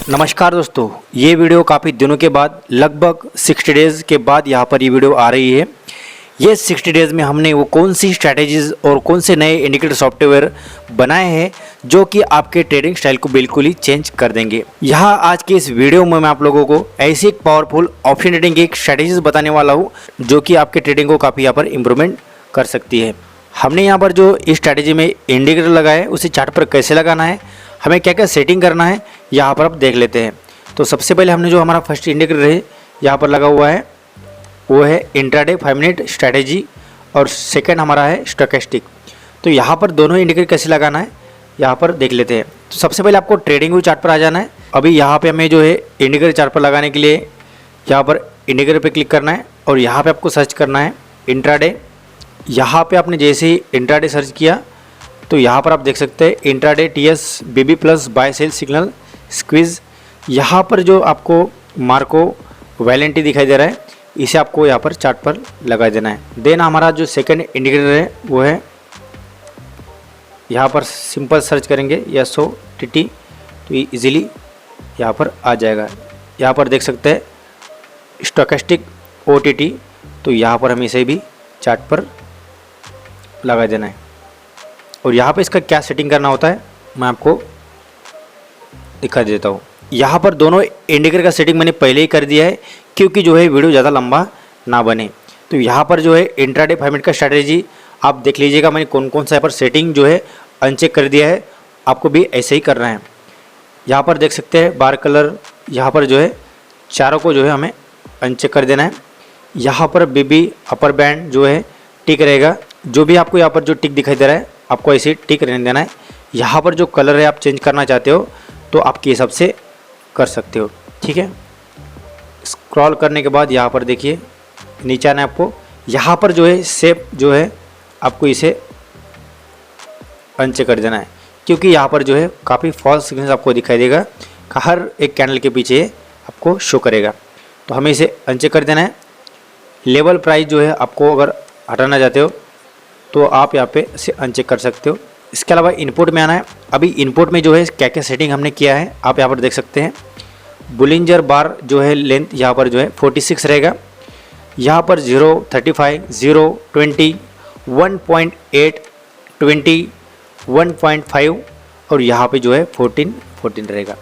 नमस्कार दोस्तों, ये वीडियो काफ़ी दिनों के बाद लगभग 60 डेज़ के बाद यहाँ पर ये वीडियो आ रही है। ये 60 डेज़ में हमने वो कौन सी स्ट्रैटेजीज़ और कौन से नए इंडिकेटर सॉफ्टवेयर बनाए हैं जो कि आपके ट्रेडिंग स्टाइल को बिल्कुल ही चेंज कर देंगे। यहाँ आज के इस वीडियो में मैं आप लोगों को ऐसी एक पावरफुल ऑप्शन ट्रेडिंग की एक स्ट्रैटेजीज बताने वाला हूँ जो कि आपके ट्रेडिंग को काफ़ी यहाँ पर इम्प्रूवमेंट कर सकती है। हमने यहाँ पर जो इस स्ट्रैटेजी में इंडिकेटर लगाया है उसे चार्ट पर कैसे लगाना है, हमें क्या क्या सेटिंग करना है, यहाँ पर आप देख लेते हैं। तो सबसे पहले हमने जो हमारा फर्स्ट इंडिकेटर है यहाँ पर लगा हुआ है वो है इंट्राडे 5 मिनट स्ट्रैटेजी और सेकंड हमारा है स्टोकेस्टिक। तो यहाँ पर दोनों इंडिकेटर कैसे लगाना है यहाँ पर देख लेते हैं। तो सबसे पहले आपको ट्रेडिंग व्यू चार्ट पर आ जाना है। अभी यहाँ पे हमें जो है इंडिकेटर चार्ट पर लगाने के लिए यहाँ पर इंडिकेटर पे क्लिक करना है और यहाँ पे आपको सर्च करना है इंट्राडे। यहाँ पे आपने जैसे ही इंट्राडे सर्च किया तो यहाँ पर आप देख सकते हैं intraday TS BB plus buy sell signal squeeze. यहाँ पर जो आपको मार्को वैलेंटी दिखाई दे रहा है इसे आपको यहाँ पर चार्ट पर लगा देना है। देन हमारा जो सेकंड इंडिकेटर है वो है यहाँ पर सिंपल सर्च करेंगे SOTT तो ये इजीली यहाँ पर आ जाएगा। यहाँ पर देख सकते हैं स्टोकेस्टिक OTT, तो यहाँ पर हमें इसे भी चार्ट पर लगा देना है। और यहाँ पर इसका क्या सेटिंग करना होता है मैं आपको दिखा देता हूँ। यहाँ पर दोनों इंडिकेटर का सेटिंग मैंने पहले ही कर दिया है क्योंकि जो है वीडियो ज़्यादा लंबा ना बने। तो यहाँ पर जो है इंट्राडे 5 मिनट का स्ट्रैटेजी आप देख लीजिएगा, मैंने कौन कौन सा यहाँ पर सेटिंग जो है अनचेक कर दिया है, आपको भी ऐसे ही करना है। यहाँ पर देख सकते हैं बार कलर, यहाँ पर जो है चारों को जो है हमें अनचेक कर देना है। यहाँ पर बीबी अपर बैंड जो है टिक रहेगा, जो भी आपको यहाँ पर जो टिक दिखाई दे रहा है आपको ऐसे टिक रहने देना है। यहाँ पर जो कलर है आप चेंज करना चाहते हो तो आपके हिसाब से कर सकते हो, ठीक है। स्क्रॉल करने के बाद यहाँ पर देखिए नीचे आना है आपको। यहाँ पर जो है शेप जो है आपको इसे अनचेक कर देना है क्योंकि यहाँ पर जो है काफ़ी फॉल्स सिग्नल्स आपको दिखाई देगा, हर एक कैंडल के पीछे आपको शो करेगा। तो हमें इसे अनचेक कर देना है। लेवल प्राइस जो है आपको अगर हटाना चाहते हो तो आप यहाँ पे इसे अनचेक कर सकते हो। इसके अलावा इनपुट में आना है। अभी इनपुट में जो है क्या क्या सेटिंग हमने किया है आप यहाँ पर देख सकते हैं। बुलिंजर बार जो है लेंथ यहाँ पर जो है 46 रहेगा। यहाँ पर 0, 35, 0, 20, 1.8, 20, 1.5 और यहाँ पे जो है 14 रहेगा।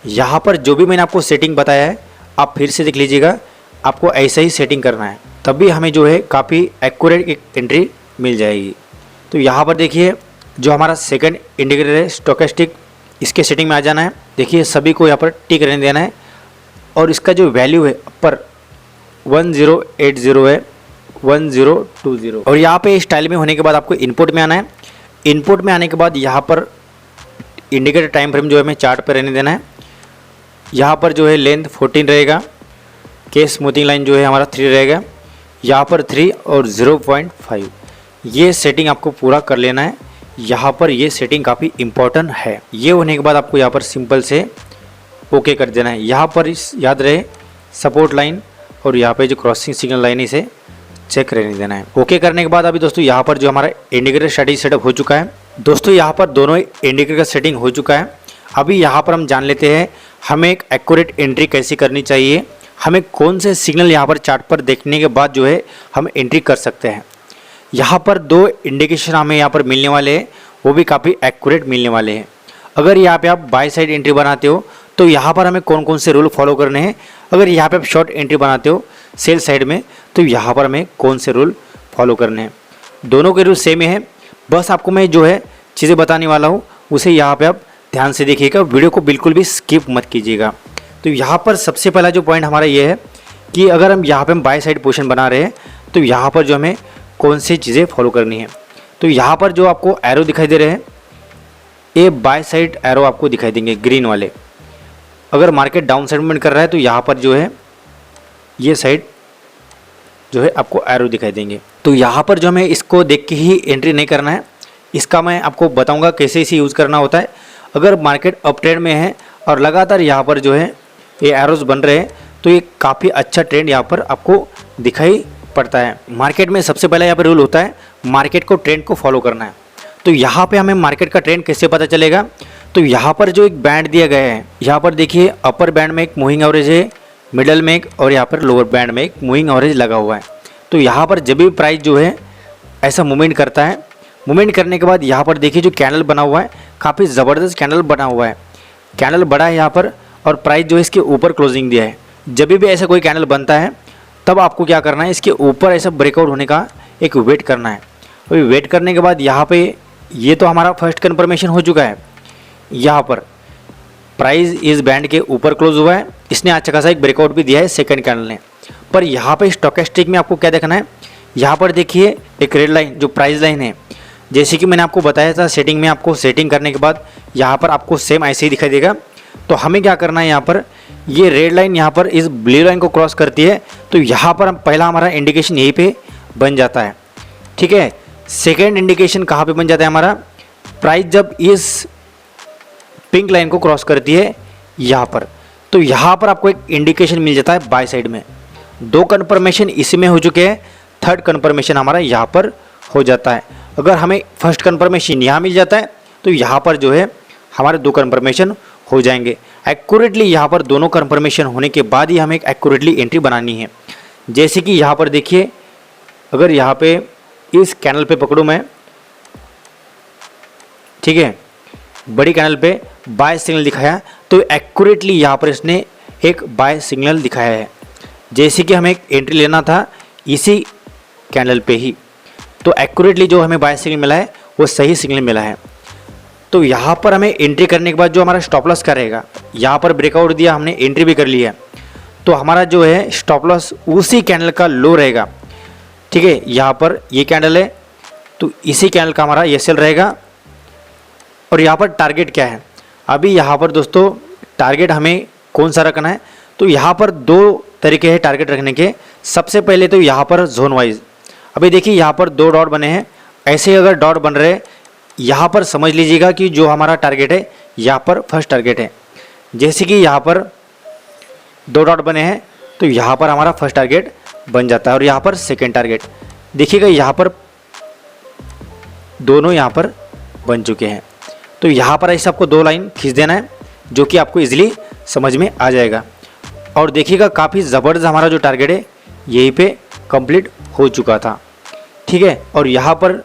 यहाँ पर जो भी मैंने आपको सेटिंग बताया है आप फिर से देख लीजिएगा, आपको ऐसा ही सेटिंग करना है तभी हमें जो है काफ़ी एक्यूरेट एक एंट्री मिल जाएगी। तो यहाँ पर देखिए जो हमारा सेकंड इंडिकेटर है स्टोकेस्टिक, इसके सेटिंग में आ जाना है। देखिए सभी को यहाँ पर टिक रहने देना है और इसका जो वैल्यू है पर 1080 है, 1020 और यहाँ पे स्टाइल में होने के बाद आपको इनपुट में आना है। इनपुट में आने के बाद यहाँ पर इंडिकेटर टाइम फ्रेम जो है हमें चार्ट पर रहने देना है। यहाँ पर जो है लेंथ 14 रहेगा, केस स्मूथिंग लाइन जो है हमारा 3 रहेगा, यहाँ पर 3 और 0.5 ये सेटिंग आपको पूरा कर लेना है। यहाँ पर ये सेटिंग काफ़ी इम्पोर्टेंट है। ये होने के बाद आपको यहाँ पर सिंपल से ओके कर देना है। यहाँ पर इस याद रहे सपोर्ट लाइन और यहाँ पे जो क्रॉसिंग सिग्नल लाइन इसे चेक रहने देना है। ओके करने के बाद अभी दोस्तों यहाँ पर जो हमारा इंडिकेटर स्ट्रैटेजी सेटअप हो चुका है। दोस्तों यहाँ पर दोनों इंडिकेटर का सेटिंग हो चुका है। अभी यहाँ पर हम जान लेते हैं हमें एक एक्यूरेट एंट्री कैसी करनी चाहिए, हमें कौन से सिग्नल यहाँ पर चार्ट पर देखने के बाद जो है हम एंट्री कर सकते हैं। यहाँ पर 2 इंडिकेशन हमें यहाँ पर मिलने वाले हैं, वो भी काफ़ी एक्यूरेट मिलने वाले हैं। अगर यहाँ पे आप बाय साइड एंट्री बनाते हो तो यहाँ पर हमें कौन कौन से रूल फॉलो करने हैं। अगर यहाँ पे आप शॉर्ट एंट्री बनाते हो सेल साइड में तो यहाँ पर हमें कौन से रूल फॉलो करने हैं। दोनों के रूल सेम है, बस आपको मैं जो है चीज़ें बताने वाला हूँ उसे यहाँ पर आप ध्यान से देखिएगा, वीडियो को बिल्कुल भी स्किप मत कीजिएगा। तो यहाँ पर सबसे पहला जो पॉइंट हमारा ये है कि अगर हम यहाँ पे हम बाय साइड पोजीशन बना रहे हैं तो यहाँ पर जो हमें कौन सी चीज़ें फॉलो करनी है। तो यहाँ पर जो आपको एरो दिखाई दे रहे हैं ये बाय साइड एरो आपको दिखाई देंगे ग्रीन वाले। अगर मार्केट डाउन साइड मूवमेंट कर रहा है तो यहाँ पर जो है ये साइड जो है आपको एरो दिखाई देंगे। तो यहाँ पर जो हमें इसको देख के ही एंट्री नहीं करना है, इसका मैं आपको बताऊँगा कैसे इसे यूज़ करना होता है। अगर मार्केट अप ट्रेंड में है और लगातार यहाँ पर जो है ये एरोज बन रहे हैं तो ये काफ़ी अच्छा ट्रेंड यहाँ पर आपको दिखाई पड़ता है। मार्केट में सबसे पहला यहाँ पर रूल होता है मार्केट को ट्रेंड को फॉलो करना है। तो यहाँ पे हमें मार्केट का ट्रेंड कैसे पता चलेगा, तो यहाँ पर जो एक बैंड दिया गया है, यहाँ पर देखिए अपर बैंड में एक मूविंग एवरेज है, मिडल में एक, और यहाँ पर लोअर बैंड में एक मूविंग एवरेज लगा हुआ है। तो यहाँ पर जब भी प्राइस जो है ऐसा मूवमेंट करता है, मूवमेंट करने के बाद यहाँ पर देखिए जो कैंडल बना हुआ है, काफ़ी ज़बरदस्त कैंडल बना हुआ है, कैंडल बड़ा है यहाँ पर, और प्राइस जो है इसके ऊपर क्लोजिंग दिया है। जब भी ऐसा कोई कैंडल बनता है तब आपको क्या करना है, इसके ऊपर ऐसा ब्रेकआउट होने का एक वेट करना है। अभी वेट करने के बाद यहाँ पे ये तो हमारा फर्स्ट कन्फर्मेशन हो चुका है, यहाँ पर प्राइस इस बैंड के ऊपर क्लोज हुआ है, इसने अच्छा खासा एक ब्रेकआउट भी दिया है सेकंड कैंडल ने। पर यहाँ पे स्टोकेस्टिक में आपको क्या देखना है, यहाँ पर देखिए एक रेड लाइन जो प्राइस लाइन है, जैसे कि मैंने आपको बताया था सेटिंग में, आपको सेटिंग करने के बाद यहाँ पर आपको सेम ऐसे ही दिखाई देगा। तो हमें क्या करना है, यहाँ पर ये रेड लाइन यहाँ पर इस ब्लू लाइन को क्रॉस करती है, तो यहाँ पर पहला हमारा इंडिकेशन यहीं पे बन जाता है, ठीक है। सेकेंड इंडिकेशन कहाँ पे बन जाता है हमारा, प्राइस जब इस पिंक लाइन को क्रॉस करती है यहाँ पर, तो यहाँ पर आपको एक इंडिकेशन मिल जाता है बाय साइड में। 2 कन्फर्मेशन इसमें हो चुके हैं, थर्ड कन्फर्मेशन हमारा यहाँ पर हो जाता है। अगर हमें फर्स्ट कन्फर्मेशन यहाँ मिल जाता है तो यहाँ पर जो है हमारे 2 कन्फर्मेशन हो जाएंगे एक्यूरेटली। यहाँ पर दोनों कन्फर्मेशन होने के बाद ही हमें एक एक्यूरेटली एंट्री बनानी है। जैसे कि यहाँ पर देखिए, अगर यहाँ पे इस कैंडल पे पकड़ूँ मैं, ठीक है, बड़ी कैंडल पे बाय सिग्नल दिखाया, तो एक्यूरेटली यहाँ पर इसने एक बाय सिग्नल दिखाया है। जैसे कि हमें एक एंट्री लेना था इसी कैंडल पे ही, तो एक्यूरेटली जो हमें बाय सिग्नल मिला है वो सही सिग्नल मिला है। तो यहाँ पर हमें एंट्री करने के बाद जो हमारा स्टॉप लॉस का रहेगा, यहाँ पर ब्रेकआउट दिया, हमने एंट्री भी कर ली है, तो हमारा जो है स्टॉप लॉस उसी कैंडल का लो रहेगा, ठीक है। यहाँ पर ये कैंडल है तो इसी कैंडल का हमारा एसएल रहेगा। और यहाँ पर टारगेट क्या है, अभी यहाँ पर दोस्तों टारगेट हमें कौन सा रखना है, तो यहाँ पर 2 तरीके हैं टारगेट रखने के। सबसे पहले तो यहाँ पर जोन वाइज, अभी देखिए यहाँ पर 2 डॉट बने हैं, ऐसे अगर डॉट बन रहे यहाँ पर समझ लीजिएगा कि जो हमारा टारगेट है यहाँ पर फर्स्ट टारगेट है। जैसे कि यहाँ पर 2 डॉट बने हैं तो यहाँ पर हमारा फर्स्ट टारगेट बन जाता है, और यहाँ पर सेकेंड टारगेट देखिएगा, यहाँ पर दोनों यहाँ पर बन चुके हैं। तो यहाँ पर ऐसे आपको 2 लाइन खींच देना है जो कि आपको इजीली समझ में आ जाएगा। और देखिएगा काफ़ी ज़बरदस्त हमारा जो टारगेट है यहीं पे कंप्लीट हो चुका था, ठीक है। और यहाँ पर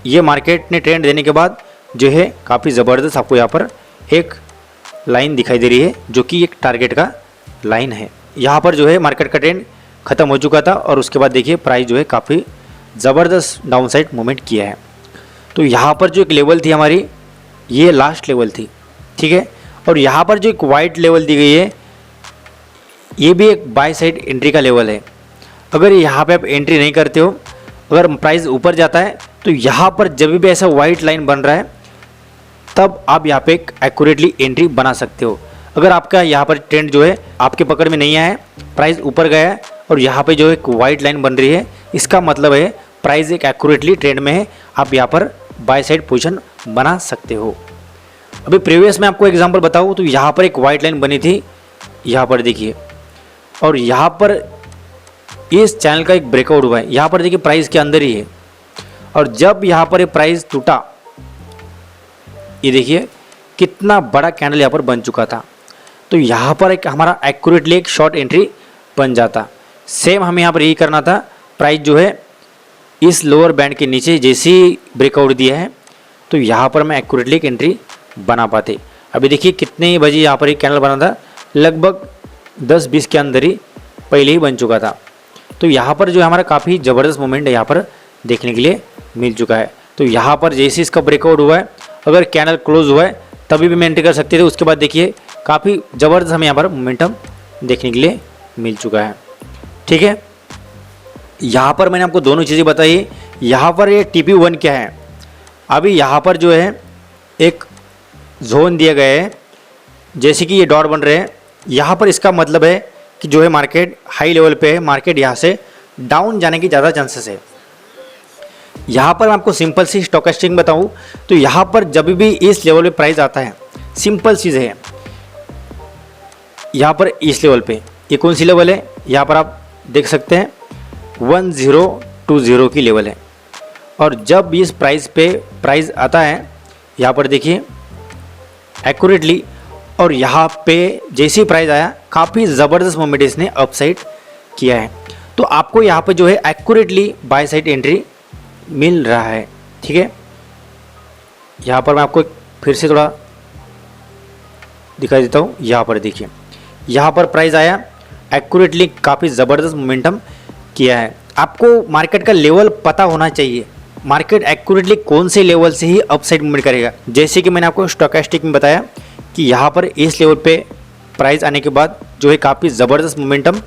ये मार्केट ने ट्रेंड देने के बाद जो है काफ़ी ज़बरदस्त आपको यहाँ पर एक लाइन दिखाई दे रही है जो कि एक टारगेट का लाइन है। यहाँ पर जो है मार्केट का ट्रेंड ख़त्म हो चुका था, और उसके बाद देखिए प्राइस जो है काफ़ी ज़बरदस्त डाउन साइड मूवमेंट किया है। तो यहाँ पर जो एक लेवल थी हमारी, ये लास्ट लेवल थी, ठीक है। और यहाँ पर जो एक वाइट लेवल दी गई है, ये भी एक बाय साइड एंट्री का लेवल है। अगर यहाँ पे आप एंट्री नहीं करते हो, अगर प्राइस ऊपर जाता है, तो यहाँ पर जब भी ऐसा वाइट लाइन बन रहा है तब आप यहाँ पे एक एक्यूरेटली एंट्री बना सकते हो। अगर आपका यहाँ पर ट्रेंड जो है आपके पकड़ में नहीं आया है, प्राइस ऊपर गया है और यहाँ पे जो एक वाइट लाइन बन रही है, इसका मतलब है प्राइस एक एक्यूरेटली ट्रेंड में है, आप यहाँ पर बाय साइड पोजीशन बना सकते हो। अभी प्रीवियस में आपको एग्जांपल बताऊँ तो यहाँ पर एक वाइट लाइन बनी थी, यहाँ पर देखिए, और यहाँ पर इस चैनल का एक ब्रेकआउट हुआ है, यहाँ पर देखिए प्राइस के अंदर ही है। और जब यहाँ पर ये प्राइस टूटा, ये देखिए कितना बड़ा कैंडल यहाँ पर बन चुका था, तो यहाँ पर एक हमारा एक्यूरेटली एक शॉर्ट एंट्री बन जाता। सेम हमें यहाँ पर यही करना था, प्राइस जो है इस लोअर बैंड के नीचे जैसे ही ब्रेकआउट दिया है तो यहाँ पर मैं एक्यूरेटली एक एंट्री बना पाते। अभी देखिए कितने बजे यहाँ पर एक कैंडल बना था, लगभग 10-20 के अंदर ही पहले ही बन चुका था। तो यहाँ पर जो हमारा काफ़ी ज़बरदस्त मोमेंट है यहाँ पर देखने के लिए मिल चुका है। तो यहाँ पर जैसे इसका ब्रेकआउट हुआ है, अगर कैंडल क्लोज हुआ है तभी भी मैं एंट्री कर सकते थे। उसके बाद देखिए काफ़ी ज़बरदस्त हमें यहाँ पर मोमेंटम देखने के लिए मिल चुका है, ठीक है। यहाँ पर मैंने आपको दोनों चीज़ें बताई। यहाँ पर ये TP1 क्या है, अभी यहाँ पर जो है एक जोन दिया गया है, जैसे कि ये डॉट बन रहे हैं, यहाँ पर इसका मतलब है कि जो है मार्केट हाई लेवल पे है, मार्केट यहाँ से डाउन जाने की ज़्यादा चांसेस है। यहाँ पर मैं आपको सिंपल सी स्टोकेस्टिक बताऊँ तो यहाँ पर जब भी इस लेवल पे प्राइस आता है, सिंपल चीज़ है, यहाँ पर इस लेवल पे, ये कौन सी लेवल है, यहाँ पर आप देख सकते हैं 1020 की लेवल है। और जब इस प्राइस पे प्राइस आता है, यहाँ पर देखिए एक्यूरेटली, और यहाँ पे जैसे ही प्राइस आया काफ़ी ज़बरदस्त मूवमेंट इसने अपसाइड किया है। तो आपको यहाँ पे जो है एक्यूरेटली बाय साइड एंट्री मिल रहा है। ठीक है, यहाँ पर मैं आपको फिर से थोड़ा दिखा देता हूँ। यहाँ पर देखिए, यहाँ पर प्राइस आया एक्यूरेटली, काफ़ी ज़बरदस्त मोमेंटम किया है। आपको मार्केट का लेवल पता होना चाहिए, मार्केट एक्यूरेटली कौन से लेवल से ही अपसाइड मूवमेंट करेगा। जैसे कि मैंने आपको स्टोकेस्टिक में बताया कि यहाँ पर इस लेवल पे प्राइस आने के बाद जो है काफ़ी ज़बरदस्त मोमेंटम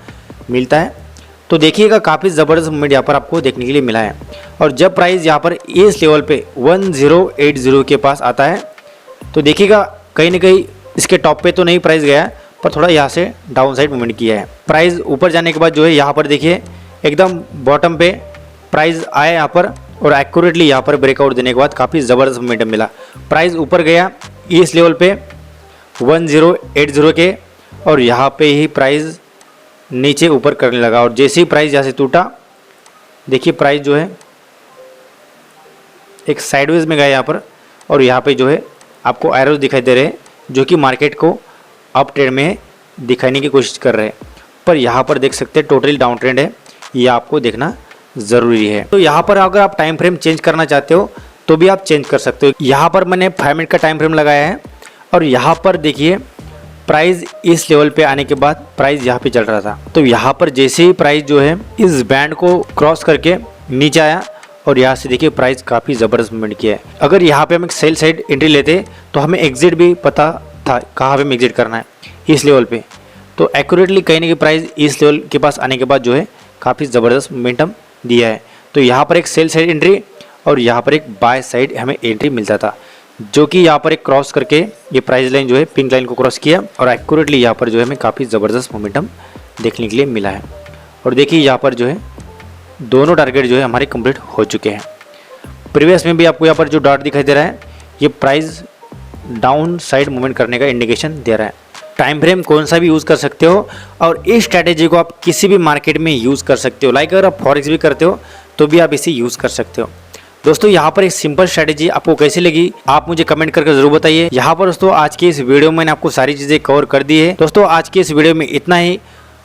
मिलता है। तो देखिएगा काफ़ी ज़बरदस्त मूवमेंट यहाँ पर आपको देखने के लिए मिला है। और जब प्राइस यहाँ पर इस लेवल पे 1080 के पास आता है तो देखिएगा कहीं ना कहीं इसके टॉप पे तो नहीं प्राइस गया है, पर थोड़ा यहाँ से डाउन साइड मूवमेंट किया है। प्राइस ऊपर जाने के बाद जो है यहाँ पर देखिए एकदम बॉटम पे प्राइस आया यहाँ पर, और एक्यूरेटली यहाँ पर ब्रेकआउट देने के बाद काफ़ी ज़बरदस्त मोमेंटम मिला। प्राइस ऊपर गया इस लेवल पे 1080 के, और यहाँ पे ही प्राइस नीचे ऊपर करने लगा, और जैसे ही प्राइस यहाँ से टूटा देखिए प्राइस जो है एक साइडवेज में गया यहाँ पर, और यहाँ पे जो है आपको एरोज दिखाई दे रहे हैं जो कि मार्केट को अप ट्रेंड में दिखाने की कोशिश कर रहे हैं। पर यहाँ पर देख सकते हैं टोटली डाउन ट्रेंड है, ये आपको देखना ज़रूरी है। तो यहाँ पर अगर आप टाइम फ्रेम चेंज करना चाहते हो तो भी आप चेंज कर सकते हो। यहाँ पर मैंने 5 मिनट का टाइम फ्रेम लगाया है, और यहाँ पर देखिए प्राइस इस लेवल पे आने के बाद प्राइस यहाँ पे चल रहा था। तो यहाँ पर जैसे ही प्राइस जो है इस बैंड को क्रॉस करके नीचे आया, और यहाँ से देखिए प्राइस काफ़ी ज़बरदस्त मूवमेंट किया है। अगर यहाँ पे हम एक सेल साइड एंट्री लेते तो हमें एग्जिट भी पता था कहाँ पे हमें एग्जिट करना है, इस लेवल पे। तो एक्यूरेटली कहीं ना कहीं प्राइस इस लेवल के पास आने के बाद जो है काफ़ी ज़बरदस्त मोमेंटम दिया है। तो यहाँ पर एक सेल साइड एंट्री और यहाँ पर एक बाय साइड हमें एंट्री मिलता था, जो कि यहाँ पर एक क्रॉस करके ये प्राइस लाइन जो है पिंक लाइन को क्रॉस किया, और एक्यूरेटली यहाँ पर जो है हमें काफ़ी ज़बरदस्त मोमेंटम देखने के लिए मिला है। और देखिए यहाँ पर जो है दोनों टारगेट जो है हमारे कंप्लीट हो चुके हैं। प्रीवियस में भी आपको यहाँ पर जो डॉट दिखाई दे रहा है ये प्राइस डाउन साइड मूवमेंट करने का इंडिकेशन दे रहा है। टाइम फ्रेम कौन सा भी यूज़ कर सकते हो, और इस स्ट्रैटेजी को आप किसी भी मार्केट में यूज़ कर सकते हो। लाइक अगर आप फॉरेक्स भी करते हो तो भी आप इसे यूज़ कर सकते हो। दोस्तों यहाँ पर एक सिंपल स्ट्रैटेजी आपको कैसी लगी आप मुझे कमेंट करके जरूर बताइए। यहाँ पर दोस्तों आज की इस वीडियो में मैंने आपको सारी चीज़ें कवर कर दी है। दोस्तों आज की इस वीडियो में इतना ही।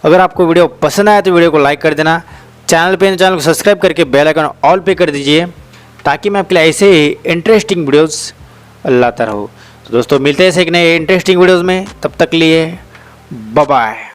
अगर आपको वीडियो पसंद आया तो वीडियो को लाइक कर देना, चैनल को सब्सक्राइब करके बेल आइकन ऑल पे कर दीजिए, ताकि मैं आपके लिए ऐसे ही इंटरेस्टिंग वीडियोस लाता रहूँ। तो दोस्तों मिलते हैं एक नए इंटरेस्टिंग वीडियोस में, तब तक लिए बाय बाय।